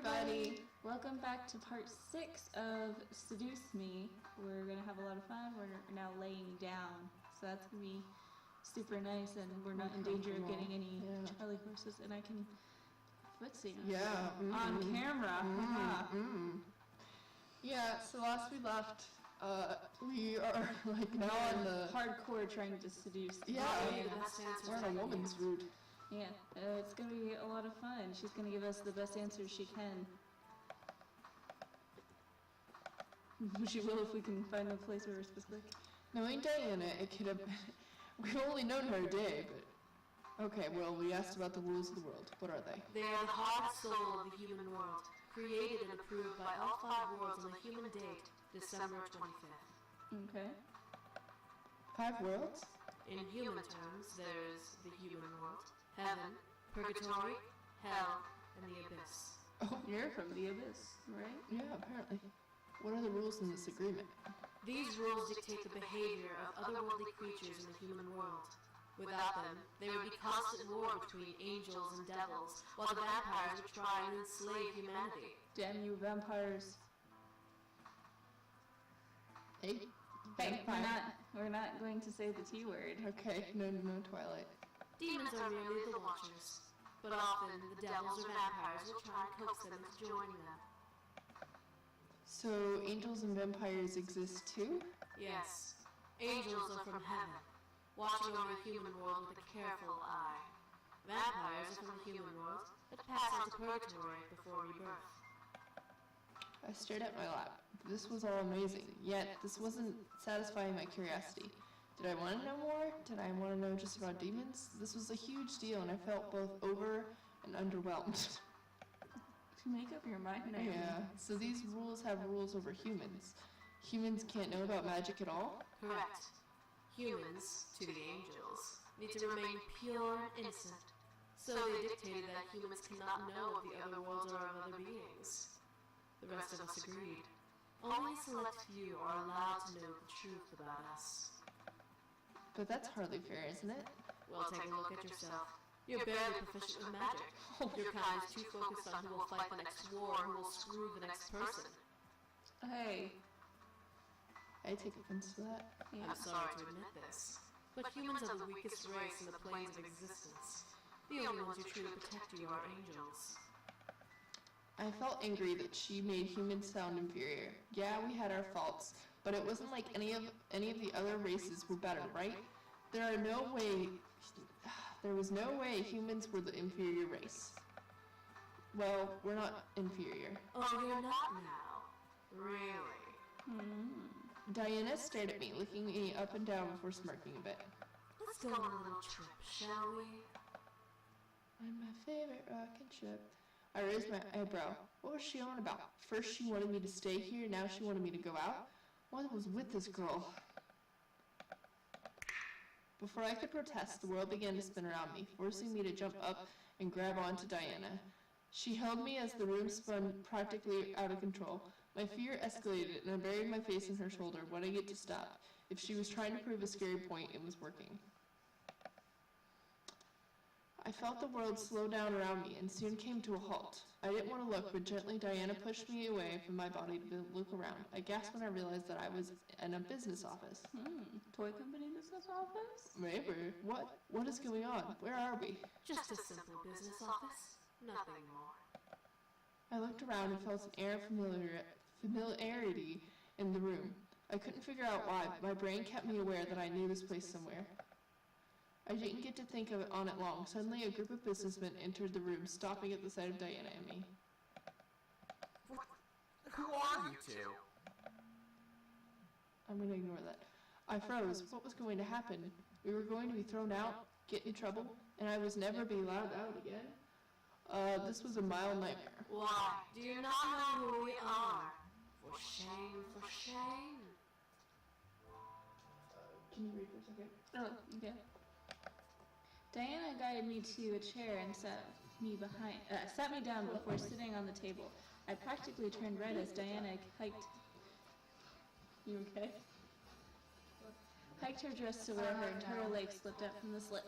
everybody! Welcome back to part 6 of Seduce Me. We're going to have a lot of fun. We're now laying down, so that's going to be super nice, and we're not in danger of getting any Charlie horses, and I can footsie on camera. Yeah, so last we left, we are like now on the hardcore trying to seduce. We're on a woman's route. Yeah, it's going to be a lot of fun. She's going to give us the best answers she can. She will if we can find a place where we're specific. Knowing Diana, it could have been... We've only known her a day, but... Okay, well, we asked about the rules of the world. What are they? They are the heart and soul of the human world, created and approved by all 5 worlds on the human date, December 25th. Okay. 5 worlds? In human terms, there's the human world, heaven, purgatory, hell, and the abyss. Oh, you're from the abyss, right? Yeah, apparently. What are the rules in this agreement? These rules dictate the behavior of otherworldly creatures in the human world. Without them, there would be constant war between angels and devils, while the vampires would try and enslave humanity. Damn you, vampires. Hey, we're not going to say the T word. Okay, no Twilight. Demons are merely the watchers, but often the devils or vampires will try and coax them into joining them. So angels and vampires exist too? Yes. Angels are from heaven, watching over the human world with a careful eye. Vampires are from the human world, but pass on to purgatory before rebirth. I stared at my lap. This was all amazing, yet this wasn't satisfying my curiosity. Did I want to know more? Did I want to know just about demons? This was a huge deal, and I felt both over and underwhelmed. To make up your mind, Yeah, so these rules have rules over humans. Humans can't know about magic at all? Correct. Humans, to the angels, need to remain pure and innocent. So they dictated that humans cannot know of the other worlds or of other beings. The rest of us agreed. Only a select few are allowed to know the truth about us. But that's hardly fair, isn't it? Well, take a look at yourself. You're barely proficient with magic. Your kind is too focused on who will fight the next war or who will screw the next person. Hey. I take offense to that. Yeah. I'm sorry to admit this, but humans are the weakest race in the planes of existence. The only ones who truly protect you are angels. I felt angry that she made humans sound inferior. Yeah, we had our faults, but it wasn't like any of the other races were better, right? There was no way humans were the inferior race. Well, we're not inferior. Oh, you're not now? Really? Diana stared at me, looking me up and down before smirking a bit. Let's go on a little trip, shall we? I'm my favorite rocket ship. I raised my eyebrow. What was she on about? First she wanted me to stay here, now she wanted me to go out? What was with this girl? Before I could protest, the world began to spin around me, forcing me to jump up and grab onto Diana. She held me as the room spun practically out of control. My fear escalated, and I buried my face in her shoulder, wanting it to stop. If she was trying to prove a scary point, it was working. I felt the world slow down around me and soon came to a halt. I didn't want to look, but gently Diana pushed me away from my body to look around. I gasped when I realized that I was in a business office. Toy company business office? Maybe. What is going on? Where are we? Just a simple business office. Nothing more. I looked around and felt an air of familiarity in the room. I couldn't figure out why, but my brain kept me aware that I knew this place somewhere. I didn't get to think of it on it long. Suddenly, a group of businessmen entered the room, stopping at the sight of Diana and me. Who are you two? I'm going to ignore that. I froze. What was going to happen? We were going to be thrown out, get in trouble, and I was never be allowed out again. This was a mild nightmare. Why, do you not know who we are? For shame, for shame. Can you read for a second? Oh, okay. Diana guided me to a chair and sat me down before sitting on the table. I practically turned red as Diana hiked. You okay? Hiked her dress to where her entire leg slipped out from the slit.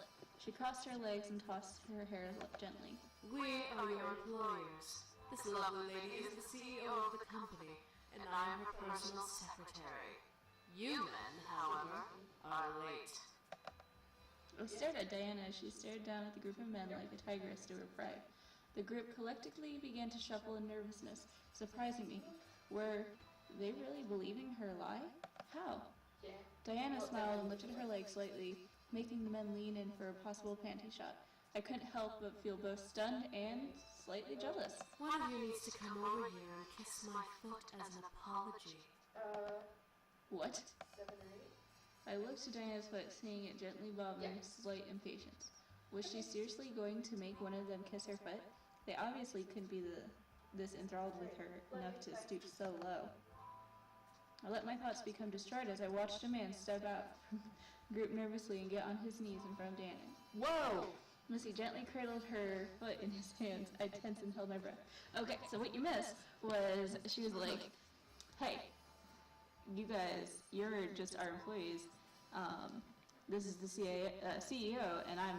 She crossed her legs and tossed her hair gently. We are your employers. This lovely lady is the CEO of the company, and I'm her personal secretary. You men, however, are late. I stared at Diana as she stared down at the group of men like a tigress to her prey. The group collectively began to shuffle in nervousness, surprising me. Were they really believing her lie? How? Diana smiled and lifted her leg slightly, making the men lean in for a possible panty shot. I couldn't help but feel both stunned and slightly jealous. One of you needs to come over here and kiss my foot as an apology. What? I looked to Diana's foot, seeing it gently bobbing with slight impatience. Was she seriously going to make one of them kiss her foot? They obviously couldn't be this enthralled with her enough to stoop so low. I let my thoughts become distraught as I watched a man step out from the group nervously and get on his knees in front of Diana. Whoa! Missy gently cradled her foot in his hands. I tensed and held my breath. Okay, so what you missed was she was like, hey, you guys, you're just our employees. This is the CEO, and I'm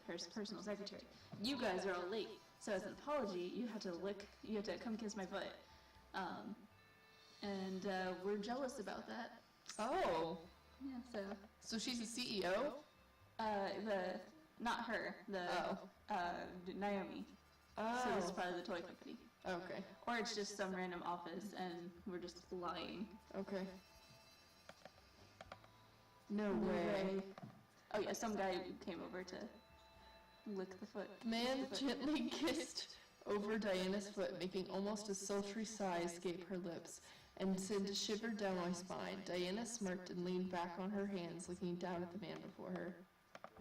her personal secretary. You guys are all late, so as an apology, you have to come kiss my foot. And we're jealous about that. Oh. Yeah, So she's the CEO? Not her, Naomi. Oh. So this is probably the toy company. Okay. Or it's just some random office and we're just lying. Okay. No way. Oh yeah, some guy came over to lick the foot. Man gently kissed over Diana's foot, making almost a sultry sigh escape her lips, and sent a shiver down my spine. Diana smirked and leaned back on her hands, looking down at the man before her.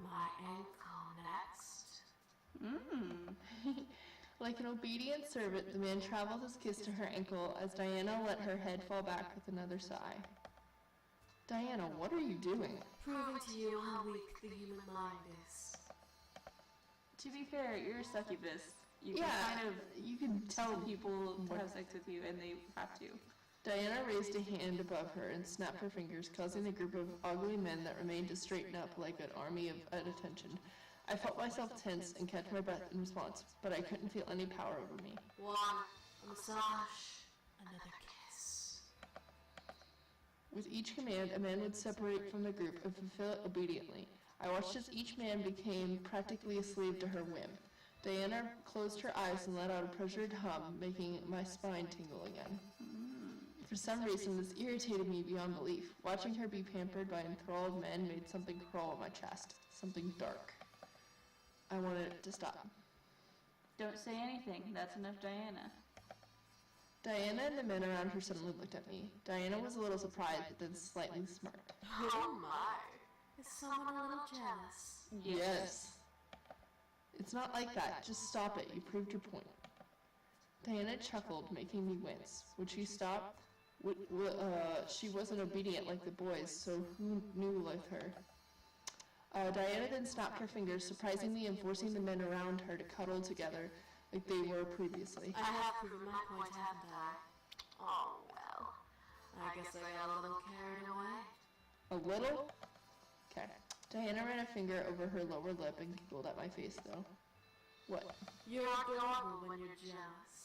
My ankle next. Like an obedient servant, the man traveled his kiss to her ankle as Diana let her head fall back with another sigh. Diana, what are you doing? Proving to you how weak the human mind is. To be fair, you're a succubus. You can tell people to have sex with you and they have to. Diana raised a hand above her and snapped her fingers, causing the group of ugly men that remained to straighten up like an army at attention. I felt myself tense and catch my breath in response, but I couldn't feel any power over me. One, a massage, another kiss. With each command, a man would separate from the group and fulfill it obediently. I watched as each man became practically a slave to her whim. Diana closed her eyes and let out a pressured hum, making my spine tingle again. For some reason, this irritated me beyond belief. Watching her be pampered by enthralled men made something crawl in my chest, something dark. I wanted it to stop. Don't say anything. That's enough, Diana. Diana and the men around her suddenly looked at me. Diana was a little surprised, but then slightly smirked. Oh my. Is someone a little jealous? Yes. It's not like that. Just stop it. You proved your point. Diana chuckled, making me wince. Would she stop? She wasn't obedient like the boys, so who knew like her? Diana then snapped her fingers, surprisingly and forcing the men around her to cuddle together like they were previously. I have proven my point, haven't I? Oh, well. I guess I got a little carried away. A little? Okay. Diana ran a finger over her lower lip and giggled at my face, though. What? You're adorable when you're jealous.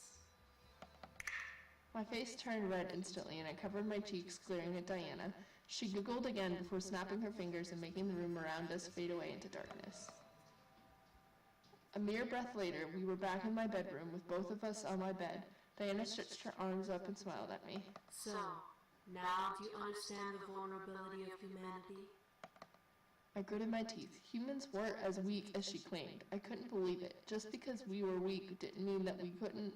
My face turned red instantly, and I covered my cheeks, glaring at Diana. She giggled again before snapping her fingers and making the room around us fade away into darkness. A mere breath later, we were back in my bedroom with both of us on my bed. Diana stretched her arms up and smiled at me. So, now do you understand the vulnerability of humanity? I gritted my teeth. Humans weren't as weak as she claimed. I couldn't believe it. Just because we were weak didn't mean that we couldn't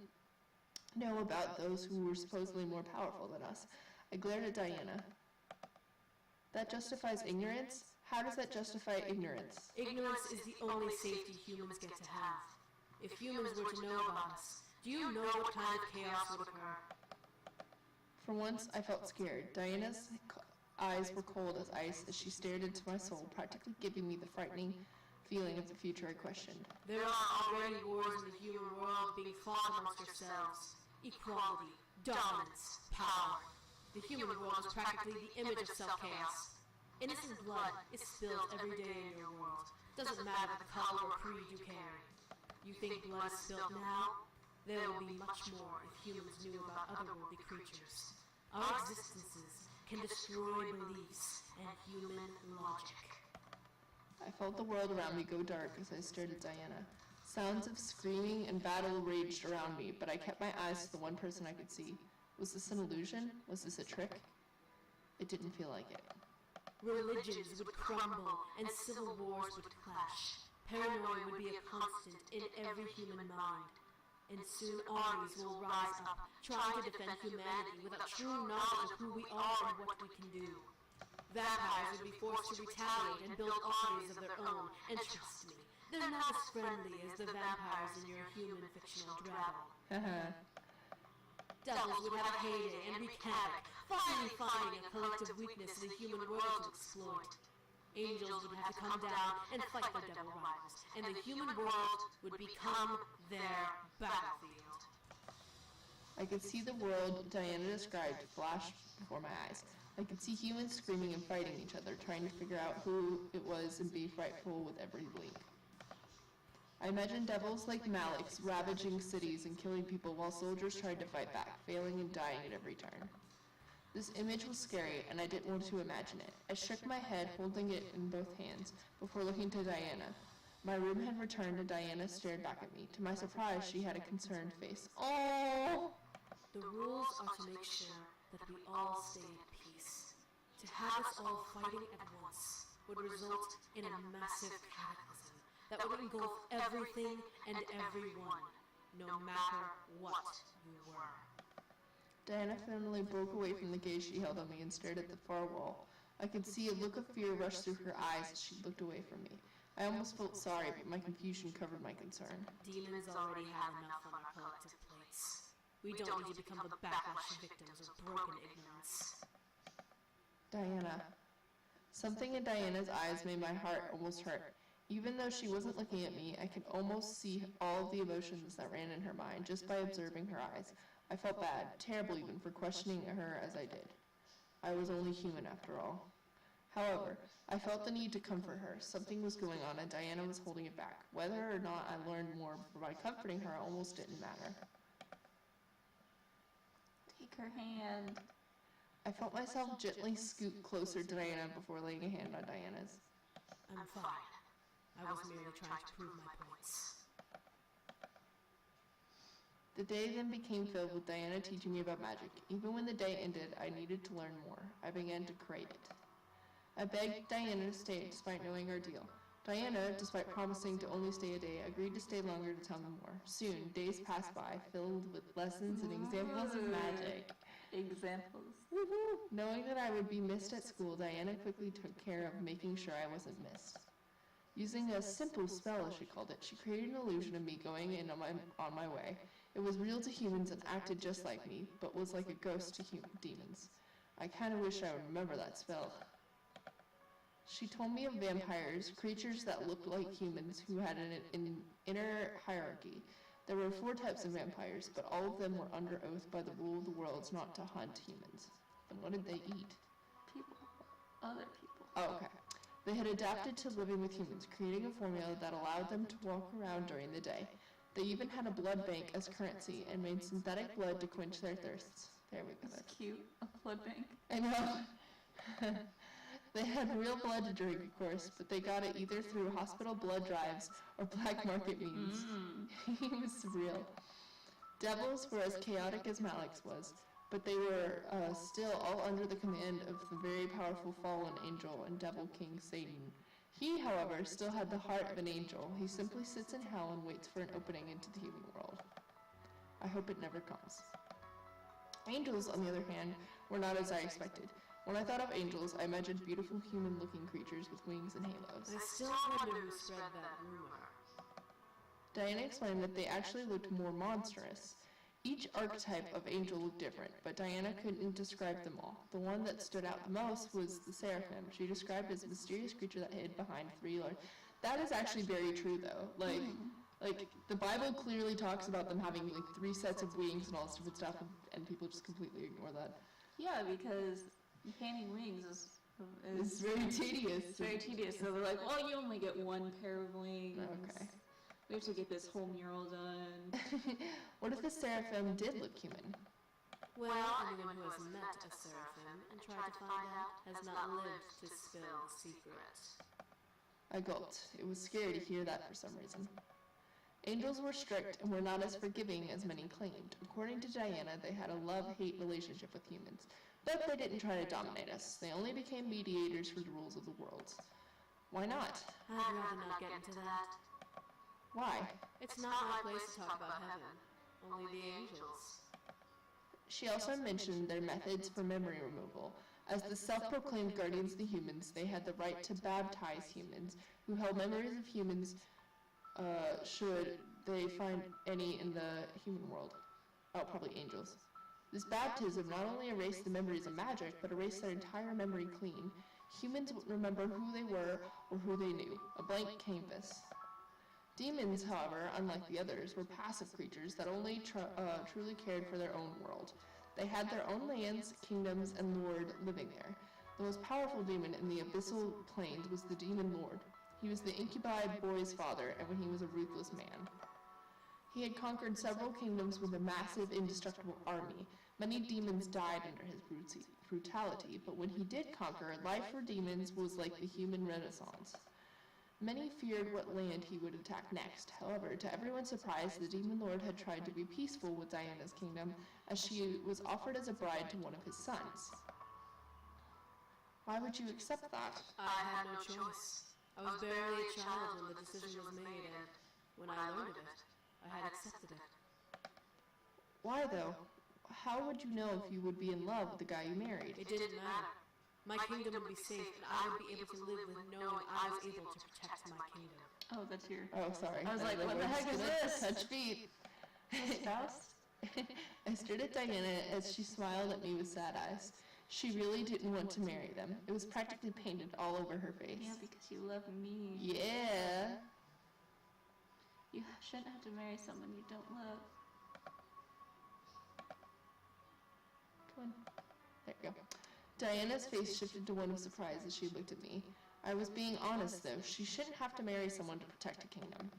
know about those who were supposedly more powerful than us. I glared at Diana. That justifies ignorance? How does that justify ignorance? Ignorance is the only safety humans get to have. If humans were to know about us, do you know what kind of chaos would occur? For once, I felt scared. Diana's eyes were cold as ice as she stared into my soul, practically giving me the frightening feeling of the future I questioned. There are already wars in the human world being fought amongst yourselves. Equality, dominance, power. The human world is practically the image of self-chaos. Innocent blood is spilled every day in your world. Doesn't matter the color or creed you carry. You think blood is spilled now? There would be much more if humans knew about otherworldly creatures. Our existences can destroy beliefs and human logic. I felt the world around me go dark as I stared at Diana. Sounds of screaming and battle raged around me, but I kept my eyes to the one person I could see. Was this an illusion? Was this a trick? It didn't feel like it. Religions would crumble and civil wars would clash. Paranoia would be a constant in every human mind. And soon armies will rise up, trying to defend humanity without true knowledge of who we are and what we can do. Vampires would be forced to retaliate and build armies of their own, and trust me, they're not as friendly as the vampires in your human fictional drabble. Devils would have a heyday and wreak havoc, finally finding a collective weakness in the human world to exploit. Angels would have to come down and fight their devil rivals, and the human world would become their battlefield. I could see the world Diana described flash before my eyes. I could see humans screaming and fighting each other, trying to figure out who it was and be frightful with every blink. I imagined devils like Maliks ravaging cities and killing people while soldiers tried to fight back, failing and dying at every turn. This image was scary, and I didn't want to imagine it. I shook my head, holding it in both hands, before looking to Diana. My room had returned, and Diana stared back at me. To my surprise, she had a concerned face. Oh! The rules are to make sure that we all stay at peace. To have us all fighting at once would result in a massive cataclysm that would engulf everything and everyone, no matter what you were. Diana finally broke away from the gaze she held on me and stared at the far wall. I could see a look of fear rush through her eyes as she looked away from me. I almost felt sorry, but my confusion covered my concern. Demons already have enough on our collective plates. We don't need to become the backlash victims of broken ignorance. Diana. Something in Diana's eyes made my heart almost hurt. Even though she wasn't looking at me, I could almost see all of the emotions that ran in her mind just by observing her eyes. I felt bad, terrible even, for questioning her as I did. I was only human after all. However, I felt the need to comfort her. Something was going on and Diana was holding it back. Whether or not I learned more by comforting her almost didn't matter. Take her hand. I felt myself gently scoot closer to Diana before laying a hand on Diana's. I'm fine. I was merely trying to prove my points. The day then became filled with Diana teaching me about magic. Even when the day ended, I needed to learn more. I began to crave it. I begged Diana to stay despite knowing our deal. Diana, despite promising to only stay a day, agreed to stay longer to tell me more. Soon, days passed by, filled with lessons and examples of magic. Examples. Woohoo! Knowing that I would be missed at school, Diana quickly took care of making sure I wasn't missed. Using a simple spell, as she called it, she created an illusion of me going in on my way. It was real to humans and acted just like me, but was like a ghost to demons. I kind of wish I would remember that spell. She told me of vampires, creatures that looked like humans who had an inner hierarchy. There were 4 types of vampires, but all of them were under oath by the rule of the worlds not to hunt humans. And what did they eat? People. Other people. Oh, okay. They had adapted to living with humans, creating a formula that allowed them to walk around during the day. They even had a blood bank as currency and made synthetic blood to quench their thirsts. There we go. That's cute. A blood bank. I know. They had real blood to drink, of course, but they got it either through hospital blood drives or black market means. He was surreal. Devils were as chaotic as Maliks was, but they were still all under the command of the very powerful fallen angel and devil king Satan. He, however, still had the heart of an angel. He simply sits in hell and waits for an opening into the human world. I hope it never comes. Angels, on the other hand, were not as I expected. When I thought of angels, I imagined beautiful human-looking creatures with wings and halos. I still wonder who spread that rumor. Diana explained that they actually looked more monstrous. Each archetype of angel looked different, but Diana couldn't describe them all. The one that stood out the most was the seraphim. She described as a mysterious creature that hid behind 3 large... That is actually very true, though. Like, the Bible clearly talks about them having, 3 sets of wings and all this different stuff, and people just completely ignore that. Yeah, because painting wings It's very tedious. It's very tedious. So they're like, well, you only get 1 pair of wings. Okay. We have to get this whole mural done. What if the seraphim did look human? Well, anyone who has met a seraphim and tried to find out has not lived to spill the secret. I gulped. It was scary to hear that for some reason. Angels were strict and were not as forgiving as many claimed. According to Diana, they had a love-hate relationship with humans. But they didn't try to dominate us. They only became mediators for the rules of the world. Why not? I'd rather not get into that. Why? It's not my place to talk about heaven. Only the angels. She also mentioned their methods for memory removal. As the self-proclaimed guardians of the humans, they had the right to baptize humans who held memories of humans should they find any in the human world. Oh, probably angels. This baptism not only erased the memories of magic, but erased their entire memory clean. Humans would remember who they were or who they knew, a blank canvas. Demons, however, unlike the others, were passive creatures that only truly cared for their own world. They had their own lands, kingdoms, and lord living there. The most powerful demon in the abyssal plains was the demon lord. He was the incubi boy's father, and when he was a ruthless man. He had conquered several kingdoms with a massive, indestructible army. Many demons died under his brutality, but when he did conquer, life for demons was like the human renaissance. Many feared what land he would attack next. However, to everyone's surprise, the demon lord had tried to be peaceful with Diana's kingdom, as she was offered as a bride to one of his sons. Why would you accept that? I had no choice. I was barely a child when the decision was made, and when I learned of it, I had accepted it. Why, though? How would you know if you would be in love with the guy you married? It didn't matter. My kingdom would be safe, and I would be able to live with knowing I was able to protect my kingdom. Oh, that's your Oh, sorry. I was like, what the heck is this? Touch feet. spouse? I stared at Diana as she smiled at me with sad eyes. She really didn't want to marry them. It was practically painted all over her face. Yeah, because you love me. Yeah. You shouldn't have to marry someone you don't love. There you go. Diana's face shifted to one of surprise as she looked at me. I was being honest, though. She shouldn't have to marry someone to protect a kingdom.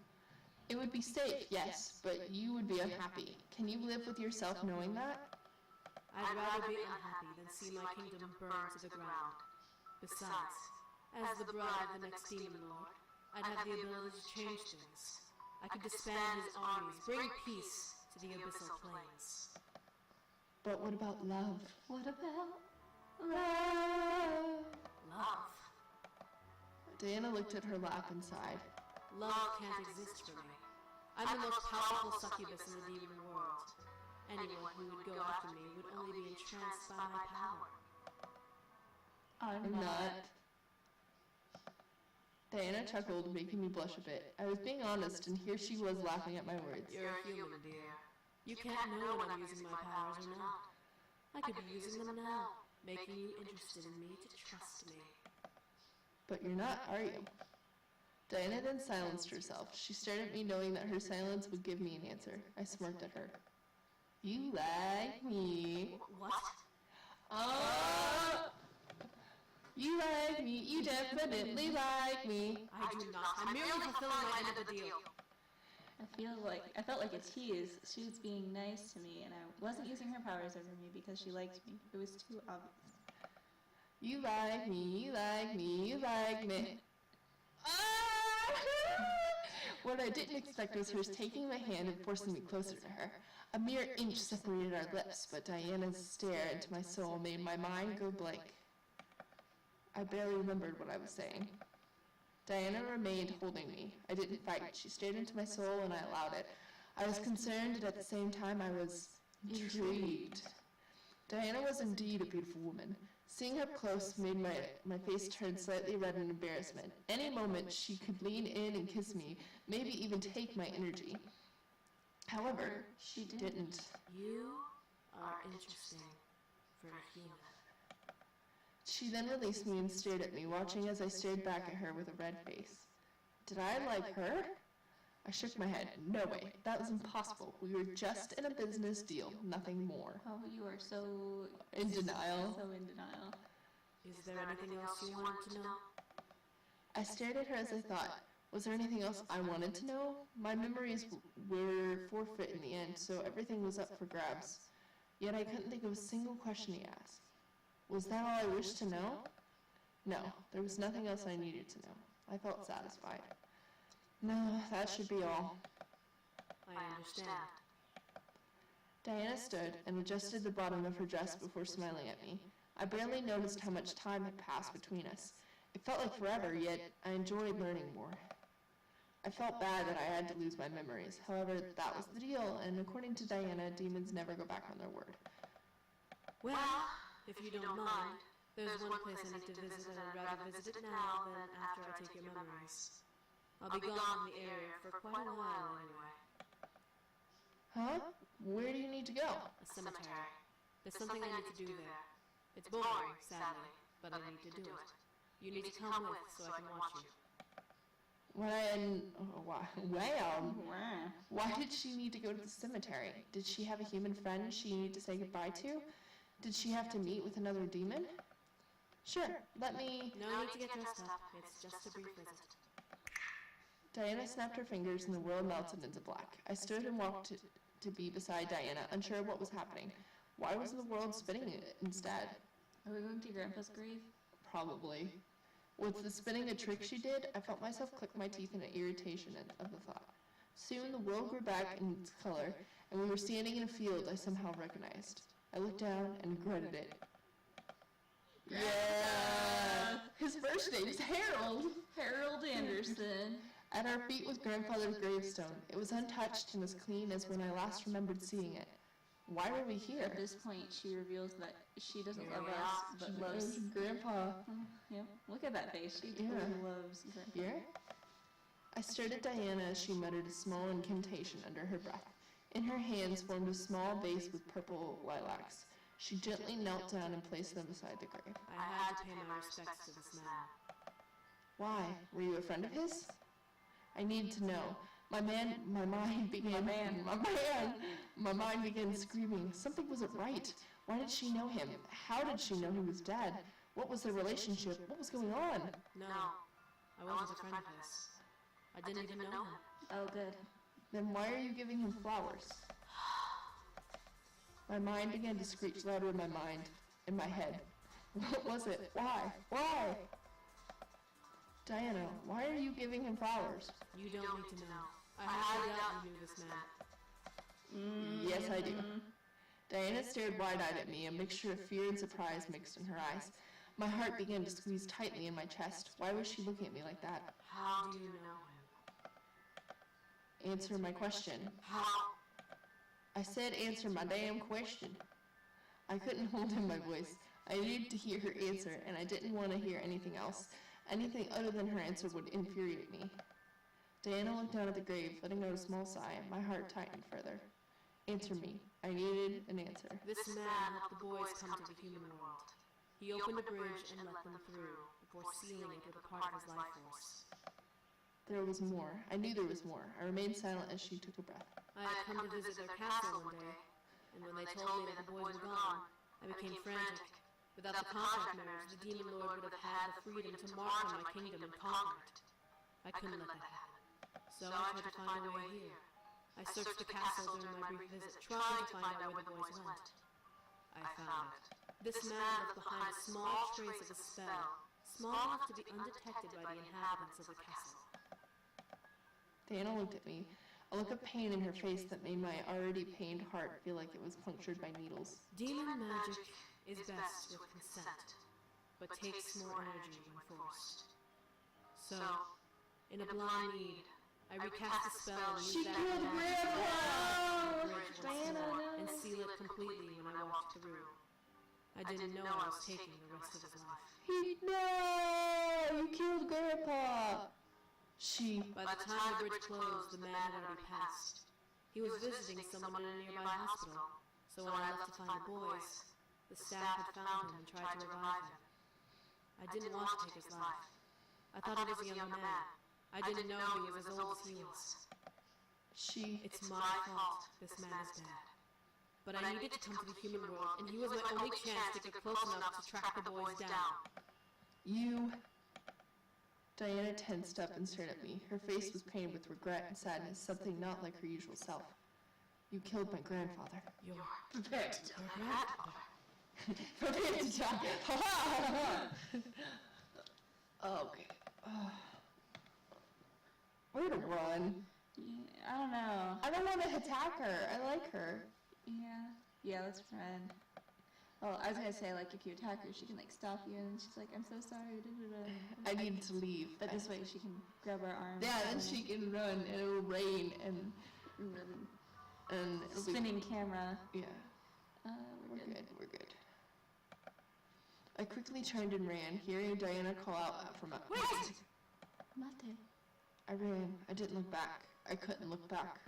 It would be safe, yes, but you would be unhappy. Can you live with yourself knowing that? I'd rather be unhappy than see my kingdom burn to the ground. Besides, as the bride of the next demon lord, I'd have the ability to change things. I could disband his armies, bring peace to the abyssal plains. But what about love? What about Love. Love. Diana looked at her lap and sighed. Love can't exist for me. I'm the most powerful succubus in the demon world. Anyone who would go after me would only be entranced by my power. I'm I'm not. not. Diana chuckled, making me blush a bit. I was being honest, and here she was laughing at my words. You're a human, dear. You can't know when I'm using my powers or not. I could be using them now, making you interested in me to trust me. But you're not, are you? Diana then silenced herself. She stared at me, knowing that her silence would give me an answer. I smirked at her. You like me. What? Oh! You like me. You definitely like me. I do not. I'm merely fulfilling my end of the deal. I felt like a tease. She was being nice to me, and I wasn't using her powers over me because she liked me. It was too obvious. You like me. You like me. You like me. Ah! What I didn't expect was her taking my hand and forcing me closer to her. A mere inch separated our lips, but Diana's stare into my soul made my mind go blank. I barely remembered what I was saying. Diana remained holding me. I didn't fight. She stared into my soul, and I allowed it. I was concerned, and at the same time, I was intrigued. Diana was indeed a beautiful woman. Seeing her up close made my face turn slightly red in embarrassment. Any moment, she could lean in and kiss me, maybe even take my energy. However, she didn't. You are interesting for a human. She then released me and stared at me, watching as I stared back at her with a red face. Did I like her? I shook my head. No way. That was impossible. We were just in a business deal, nothing more. Oh, you are so In denial. So in denial. Is there anything else you wanted to know? I stared at her as I thought, Was there anything else I wanted to know? My memories were forfeit in the end, so everything was up for grabs. Yet I couldn't think of a single question he asked. Was that all I wished to know? No, there was nothing else I needed to know. I felt satisfied. No, that should be all. I understand. Diana stood and adjusted the bottom of her dress before smiling at me. I barely noticed how much time had passed between us. It felt like forever, yet I enjoyed learning more. I felt bad that I had to lose my memories. However, that was the deal, and according to Diana, demons never go back on their word. Well, if you don't mind, there's one place I need to visit, and I'd rather visit it now than after I take your memories. I'll be gone from the area for quite a while anyway. Huh? Where do you need to go? A cemetery. There's something I need to do there. It's boring, sadly, but I need to do it. You need to come with so I can watch you. Why did she need to go to the cemetery? Did she have a human friend she needed to say goodbye to? Did she have to meet with another demon? Sure, let me... No need to get dressed up. It's just a brief visit. Diana snapped her fingers and the world melted into black. I stood and walked to be beside Diana, unsure of what was happening. Why wasn't the world spinning instead? Are we going to Grandpa's grave? Probably. Was the spinning a trick she did? I felt myself click my teeth in irritation of the thought. Soon the world grew back in its color, and we were standing in a field I somehow recognized. I looked down and regretted it. Yeah! His first name's Harold! Harold Anderson. At our feet was Grandfather's gravestone. It was untouched and as clean as when I last remembered seeing it. Why were we here? At this point, she reveals that she doesn't love us, but loves Grandpa. Yep. Look at that face. She totally loves Grandpa. Here? I stared at Diana as she muttered a small incantation under her breath. In her hands formed a small vase with purple lilacs. She gently knelt down and placed them beside the grave. I had to pay my respects to this man. Why? Were you a friend of his? I needed to know. My mind began screaming. Something wasn't right. Why did she know him? How did she know he was dead? What was their relationship? What was going on? No, I wasn't a friend of his. I didn't even know him. Oh, good. Then why are you giving him flowers? My mind began to screech louder in my head. What was it? Why? Why? Diana, why are you giving him flowers? You don't need to know. I highly doubt you knew this man. Yes, I do. Diana stared wide-eyed at me, a mixture of fear and surprise mixed in her eyes. My heart began to squeeze tightly in my chest. Why was she looking at me like that? How do you know him? Answer my question. How? I said answer my damn question. I couldn't hold in my voice. I needed to hear her answer, and I didn't want to hear anything else. Anything other than her answer would infuriate me. Diana looked down at the grave, letting out a small sigh. My heart tightened further. Answer me. I needed an answer. This man helped the boys come to the human world. He opened a bridge and let them through, before sealing it with a part of his life force. There was more. I knew there was more. I remained silent as she took a breath. I had come to visit their castle one day, and when they told me that the boys were gone, I became frantic. Without the contract marriage, the demon lord would have had the freedom to march on my kingdom and conquer it. I couldn't let that happen. So I tried to find a way here. I searched the castle during my brief visit, trying to find out where the boys went. I found it. This man left behind a small trace of a spell, small enough to be undetected by the inhabitants of the castle. Diana looked at me, a look of pain in her face that made my already pained heart feel like it was punctured by needles. Demon magic is best with consent, but takes more energy when forced. So, in a blind need, I recast the spell and used that killed Grandpa! Diana, and seal it completely when I walked through. I didn't know I was taking the rest of his life. No! You killed Grandpa! By the time the bridge closed, the man had already passed. He was visiting someone in a nearby hospital, so when I left to find the boys, the staff had found him and tried to revive him. I didn't want to take his life. I thought he was a younger man. I didn't know he was as old as he was. It's my fault this man is dead. But I needed to come to the human world, and he was my only chance to get close enough to track the boys down. Diana tensed up and stared at me. Her face was painted with regret and sadness, something not like her usual self. You killed my grandfather. You're Prepared to die. her grandfather. Prepared to die. Ha ha ha! Okay. Where to run? Yeah, I don't know. I don't want to attack her. I like her. Yeah, let's run. Well, I was gonna say, like, if you attack her, she can, like, stop you, and she's like, I'm so sorry, da-da-da. I need to leave. But this way she can grab our arms. Yeah, then she can run, and it will rain, and it'll be... Spinning camera. Yeah. We're good. We're good. I quickly turned and ran, hearing Diana call out from up. Wait! Mate. I ran. I didn't look back. I couldn't look back.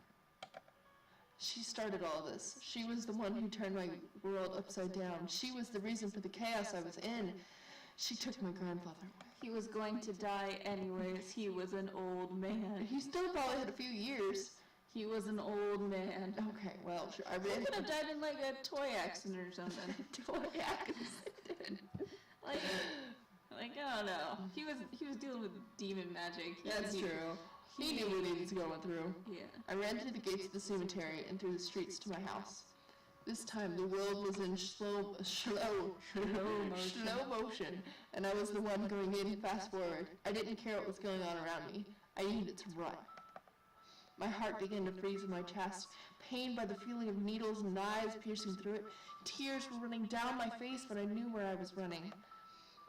She started all this. She was the one who turned my world upside down. She was the reason for the chaos I was in. She took my grandfather away. He was going to die anyways. He was an old man. He still probably had a few years. He was an old man. Okay, well, I He ran. could have died in, like, a toy accident or something. Toy accident. Like, I don't know. He was dealing with demon magic. That's true. He knew what he was going through. Yeah. I ran through the gates of the cemetery and through the streets to my house. This time, the world was in slow motion, and I was the one going in fast forward. I didn't care what was going on around me. I needed to run. My heart began to freeze in my chest, pained by the feeling of needles and knives piercing through it. Tears were running down my face, but I knew where I was running.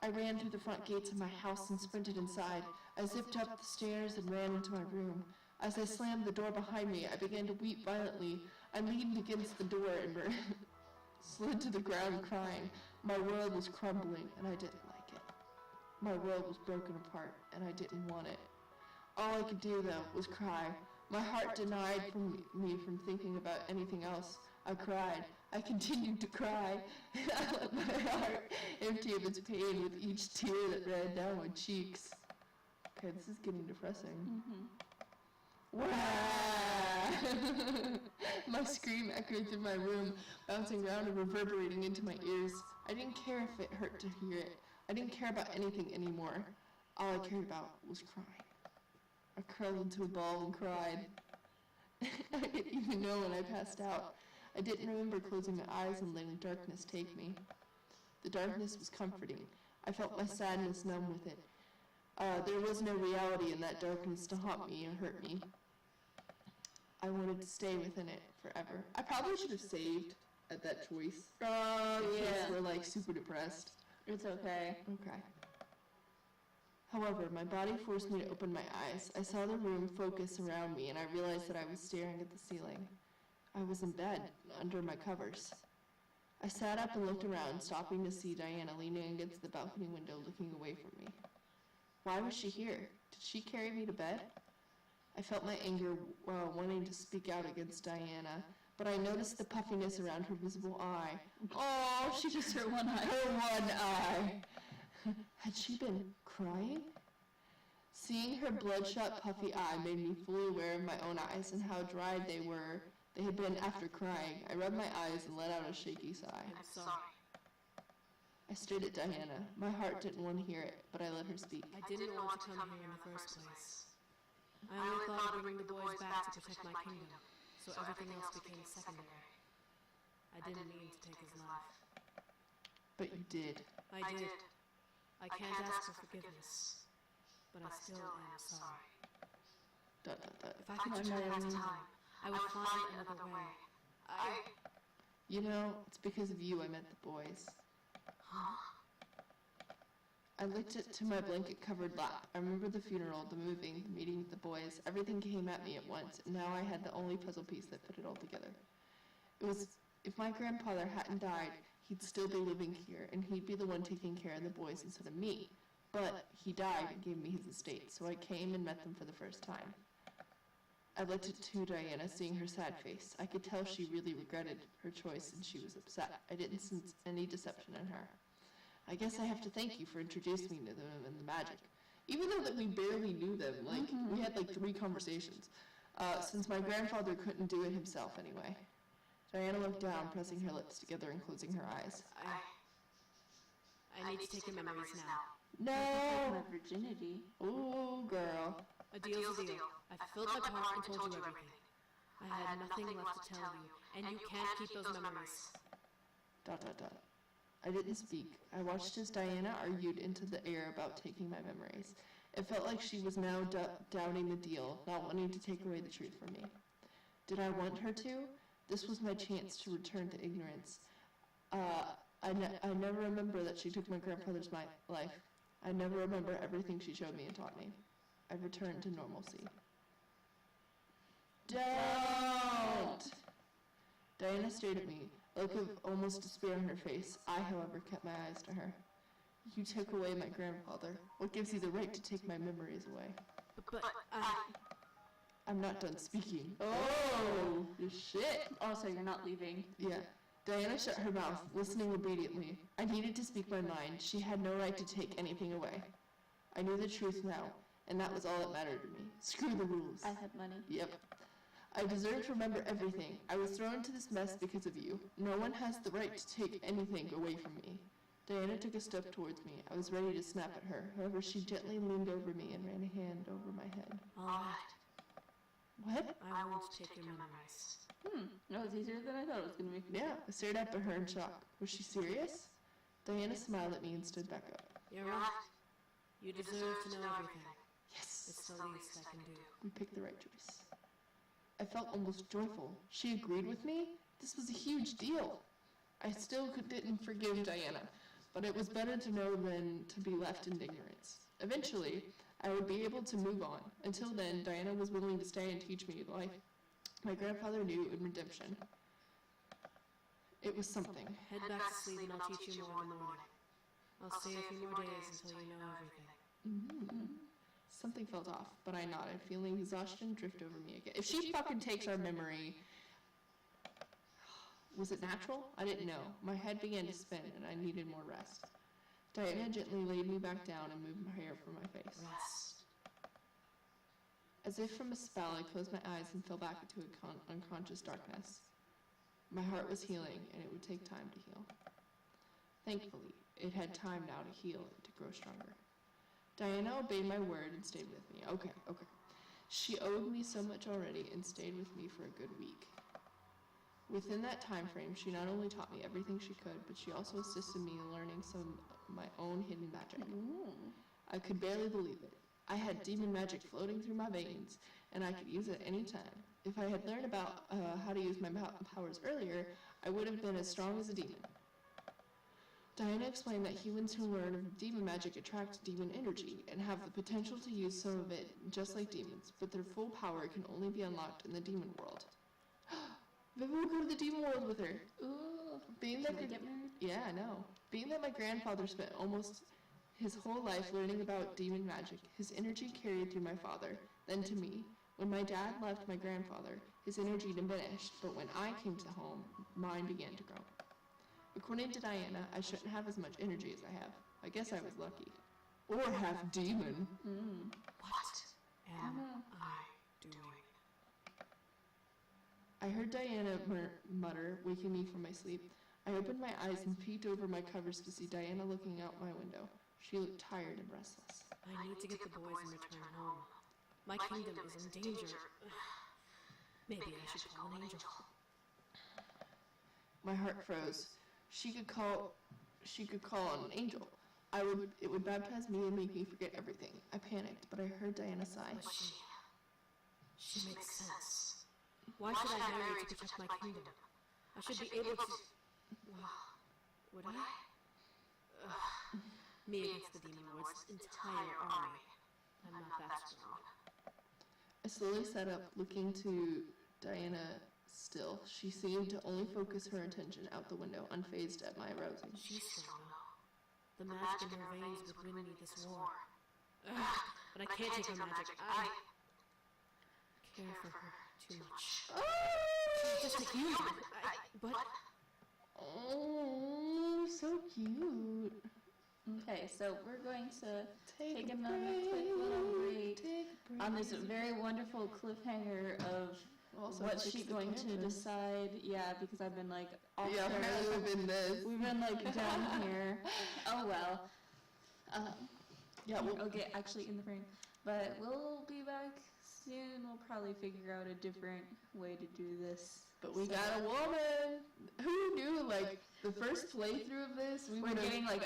I ran through the front gates of my house and sprinted inside. I zipped up the stairs and ran into my room. As I slammed the door behind me, I began to weep violently. I leaned against the door and slid to the ground crying. My world was crumbling, and I didn't like it. My world was broken apart, and I didn't want it. All I could do, though, was cry. My heart denied me from thinking about anything else. I cried. I continued to cry. I let my heart empty of its pain with each tear that ran down my cheeks. Okay, this is getting depressing. Wah! My scream echoed through my room, bouncing around and reverberating into my ears. I didn't care if it hurt to hear it. I didn't care about anything anymore. All I cared about was crying. I curled into a ball and cried. I didn't even know when I passed out. I didn't remember closing my eyes and letting darkness take me. The darkness was comforting. I felt my sadness numb with it. There was no reality in that darkness to haunt me and hurt me. I wanted to stay within it forever. I probably should have saved at that choice. Oh, yeah. We're like super depressed. It's okay. Okay. However, my body forced me to open my eyes. I saw the room focus around me, and I realized that I was staring at the ceiling. I was in bed, under my covers. I sat up and looked around, stopping to see Diana leaning against the balcony window, looking away from me. Why was she here? Did she carry me to bed? I felt my anger wanting to speak out against Diana, but I noticed the puffiness around her visible eye. Oh, she just her one eye. Her one eye. Had she been crying? Seeing her bloodshot, puffy eye made me fully aware of my own eyes and how dried they had been after crying. I rubbed my eyes and let out a shaky sigh. I'm sorry. I stared at Diana. My heart didn't want to hear it, but I let her speak. I didn't want to come here in the first place. I only thought I'd bring the boys back to protect my kingdom, so everything else became secondary. I didn't mean to take his life. But you did. I did. I can't ask for forgiveness, but I still am sorry. Dot, dot, dot. If I could turn back time, I would find another way. You know, it's because of you I met the boys. Huh? I looked to my blanket-covered lap. I remember the funeral, the moving, the meeting with the boys. Everything came at me at once, and now I had the only puzzle piece that put it all together. It was, if my grandfather hadn't died, he'd still be living here, and he'd be the one taking care of the boys instead of me. But he died and gave me his estate, so I came and met them for the first time. I looked to Diana, seeing her sad face. I could tell she really regretted her choice, and she was upset. I didn't sense any deception in her. I guess I have to thank you for introducing me to them and the magic. Even though that we barely knew them, like, we had like 3 conversations, since my grandfather couldn't do it himself anyway. Diana looked down, pressing her lips together and closing her eyes. I need to take your memories now. No! My virginity. Ooh, girl. A deal's a deal. I fulfilled my part and told you everything. I had nothing left to tell you, and you can't keep those memories. ... I didn't speak. I watched as Diana argued into the air about taking my memories. It felt like she was now doubting the deal, not wanting to take away the truth from me. Did I want her to? This was my chance to return to ignorance. I never remember that she took my grandfather's life. I never remember everything she showed me and taught me. I returned to normalcy. Don't! Diana stared at me, a look of almost despair on her face. I, however, kept my eyes to her. You took away my grandfather. What gives you the right to take my memories away? But I'm not done speaking. Oh, shit. Also, you're not leaving. Yeah. Diana shut her mouth, listening obediently. I needed to speak my mind. She had no right to take anything away. I knew the truth now, and that was all that mattered to me. Screw the rules. I have money. Yep. I deserve to remember everything. I was thrown into this mess because of you. No one has the right to take anything away from me. Diana took a step towards me. I was ready to snap at her. However, she gently leaned over me and ran a hand over my head. all right, What? I won't take your memories. That was easier than I thought it was going to be. Yeah, I stared up at her in shock. Was she serious? Diana smiled at me and stood back up. You're right. You deserve to know everything. Yes! It's the least I can do. We picked the right choice. I felt almost joyful. She agreed with me? This was a huge deal. I still didn't forgive Diana, but it was better to know than to be left in ignorance. Eventually, I would be able to move on. Until then, Diana was willing to stay and teach me life my grandfather knew in redemption. It was something. Head back to sleep and I'll teach you more in the morning. I'll stay a few more days until you know everything. Something felt off, but I nodded, feeling exhaustion drift over me again. If she fucking takes our memory... Was it natural? I didn't know. My head began to spin, and I needed more rest. Diana gently laid me back down and moved my hair from my face. Rest. As if from a spell, I closed my eyes and fell back into unconscious darkness. My heart was healing, and it would take time to heal. Thankfully, it had time now to heal and to grow stronger. Diana obeyed my word and stayed with me. Okay. She owed me so much already and stayed with me for a good week. Within that time frame, she not only taught me everything she could, but she also assisted me in learning some of my own hidden magic. I could barely believe it. I had demon magic floating through my veins, and I could use it any time. If I had learned about how to use my powers earlier, I would have been as strong as a demon. Diana explained that humans who learn of demon magic attract demon energy and have the potential to use some of it just like demons, but their full power can only be unlocked in the demon world. Maybe we'll go to the demon world with her. Ooh. Being that Should we get married? Yeah, I know. Being that my grandfather spent almost his whole life learning about demon magic, his energy carried through my father, then to me. When my dad left my grandfather, his energy diminished, but when I came to home, mine began to grow. According to Diana, I shouldn't have as much energy as I have. I guess I was lucky. Or half demon. What am I doing? I heard Diana mutter, waking me from my sleep. I opened my eyes and peeked over my covers to see Diana looking out my window. She looked tired and restless. I need to get the boys and return home. My kingdom is in danger. Maybe I should call an angel. My heart froze. She could call on an angel. It would baptize me and make me forget everything. I panicked, but I heard Diana sigh. But she makes sense. Why should I marry to protect my kingdom? I should be able to... Well, would I? Me against the demon lord's entire army. I'm not that strong. I slowly sat up, looking to Diana still. She seemed to only focus her attention out the window, unfazed at my arousing. She's strong, though. The magic in her veins would win me this war. But I can't take her magic. I care for her too much. She's just a human. But... Oh, so cute. Okay, so we're going to take a break, moment, quick little break, take a break. on this very wonderful cliffhanger of Also, what fix she's the going to cameras. decide. Yeah, because I've been like off Yeah, there. apparently we've been this. We've been like down here. Oh well. Yeah, I'll get actually in the frame. But we'll be back soon. We'll probably figure out a different way to do this. but we got a woman. Who knew? Like the first playthrough of this, We're getting like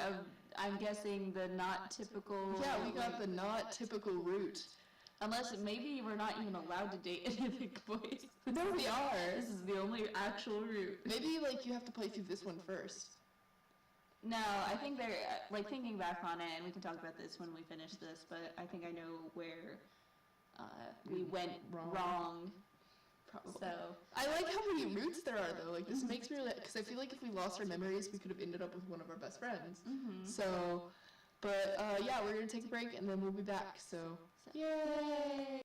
I'm guessing the not typical. Yeah, we got the not typical route. Unless maybe we're not even allowed to date anything boys. No, we are. This is the only actual route. Maybe like you have to play through this one first. No, I think they're like thinking back on it, and we can talk about this when we finish this. But I think I know where we went wrong. Probably. So I like how many routes there are though. Like this makes me really, because I feel like if we lost our memories, we could have ended up with one of our best friends. So, but yeah, we're gonna take a break and then we'll be back. So, yay!